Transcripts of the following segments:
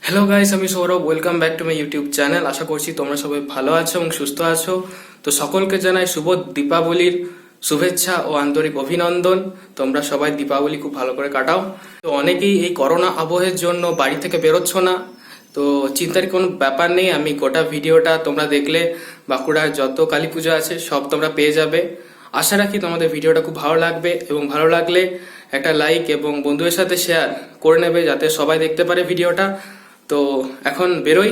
Hello guys, আমি Sourav. Welcome back to my YouTube channel. আশা করছি তোমরা সবাই ভালো আছো এবং সুস্থ আছো। তো সকলকে জানাই শুভ দীপাবলির শুভেচ্ছা ও আন্তরিক অভিনন্দন। তোমরা সবাই দীপাবলি খুব ভালো করে কাটাও। তো অনেকেই এই করোনা আবহের জন্য বাড়ি থেকে বেরোচ্ছ না, তো চিন্তার কোনো ব্যাপার নেই। আমি গোটা ভিডিওটা তোমরা দেখলে বাঁকুড়ার যত কালী পুজো আছে সব তোমরা পেয়ে যাবে। আশা রাখি তোমাদের ভিডিওটা খুব ভালো লাগবে এবং ভালো লাগলে একটা লাইক এবং বন্ধুদের সাথে শেয়ার করে নেবে যাতে সবাই দেখতে পারে ভিডিওটা। তো এখন বেরোই,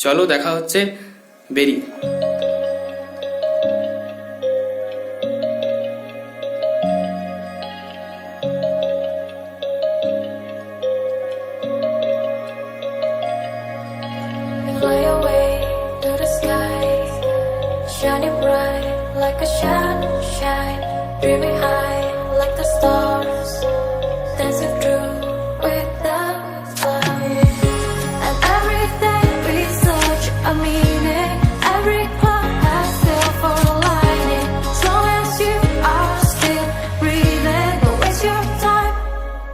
চলো দেখা হচ্ছে, বেরি। Fly away to the sky, shining bright like a sunshine, dreaming high like the stars, dancing through with the fire. And every day brings such a meaning, every cloud has silver lining. As long as you are still breathing, don't waste your time,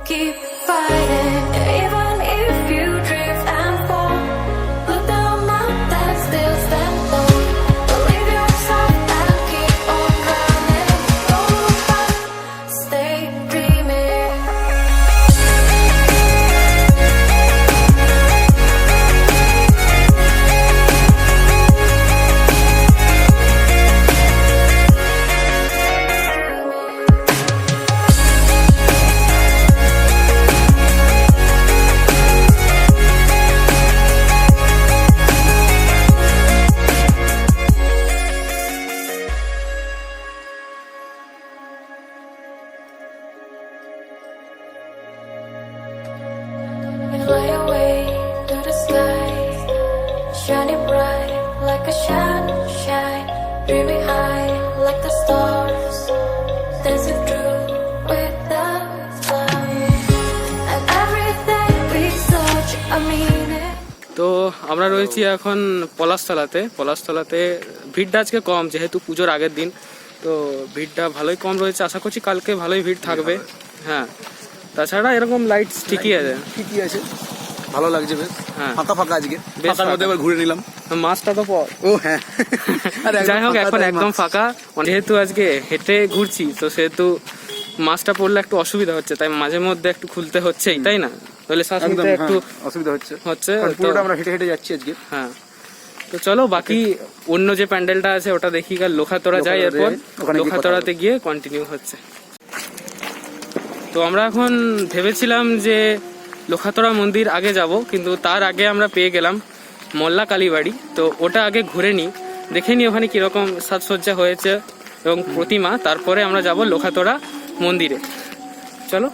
keep fighting. Even if you drift and fall, look down now and still stand tall. Believe yourself and keep on running. Don't look back, stay dreaming. Fly away to the sky, shining bright like a sunshine, dreaming high like the stars, dancing through with the fire. And every day brings such a meaning. তো আমরা রয়েছি এখন পলাশতলাতে ভিড়টা আজকে কম, যেহেতু পুজোর আগের দিন, তো ভিড়টা ভালোই কম রয়েছে। আশা করছি কালকে ভালোই ভিড় থাকবে। হ্যাঁ, তাছাড়া এরকম লাইট ঠিকই আছে, ভালো লাগছে বেশ। হ্যাঁ। ফাঁকা ফাঁকা আজকে বেশ ফাঁকার মধ্যে ফাঁকা। এবার ঘুরে নিলাম। মাছটা তো পর। ও হ্যাঁ যাই হোক, এখন একদম ফাঁকা। যেহেতু আজকে হেঁটে ঘুরছি, তো সেহেতু মাছটা পড়লে একটু অসুবিধা হচ্ছে, তাই মাঝে মধ্যে একটু খুলতে হচ্ছেই, তাই না? তাহলে শ্বাস একদম নিতে একটু অসুবিধা হচ্ছে তো পুরোটা আমরা হেঁটে হেঁটে যাচ্ছি আজকে। হ্যাঁ, তো চলো বাকি অন্য যে প্যান্ডেলটা আছে ওটা দেখি। লোখাতোরা যাই, এরপর ওখানে গিয়ে কথা লোখাতোরাতে গিয়ে কন্টিনিউ হচ্ছে। তো আমরা এখন ভেবেছিলাম যে লোখাতোরা মন্দির আগে যাব, কিন্তু তার আগে আমরা পেয়ে গেলাম মোল্লা কালীবাড়ি। তো ওটা আগে ঘুরে নিই, দেখে নিই ওখানে কিরকম সাজসজ্জা হয়েছে এবং প্রতিমা, তারপরে আমরা যাব লোখাতোরা মন্দিরে। চলো।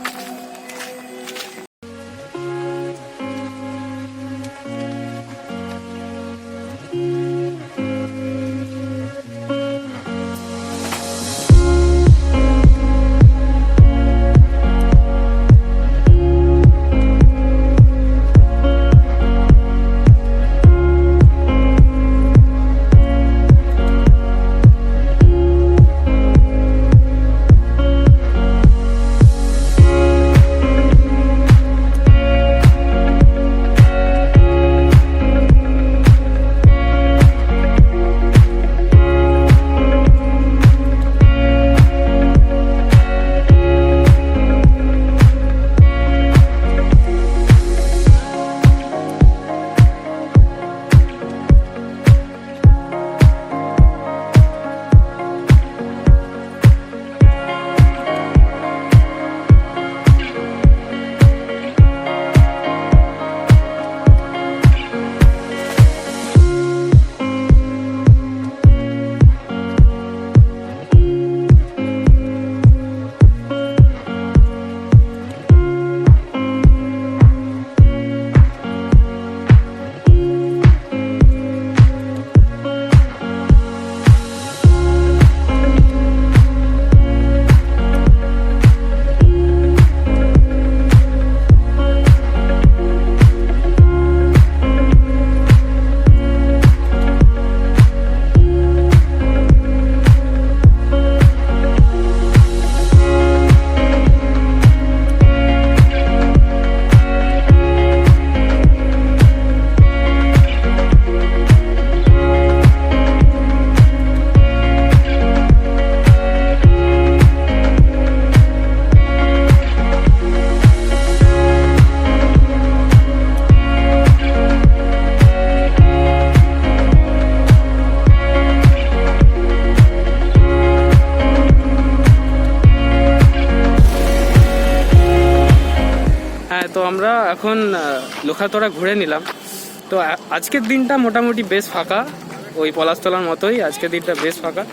এখন লোখাতড়া ঘুরে নিলাম। তো আজকের দিনটা মোটামুটি বেশ ফাঁকা, ওই পলাশতলার মতোই আজকের দিনটা বেশ ফাঁকা।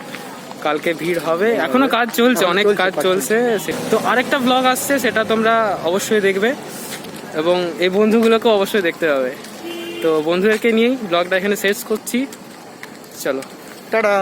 কালকে ভিড় হবে, এখনো কাজ চলছে, অনেক কাজ চলছে। তো আরেকটা ব্লগ আসছে, সেটা তোমরা অবশ্যই দেখবে এবং এই বন্ধুগুলোকে অবশ্যই দেখতে হবে। তো বন্ধুদেরকে নিয়েই ব্লগটা এখানে শেষ করছি, চলো টাটা।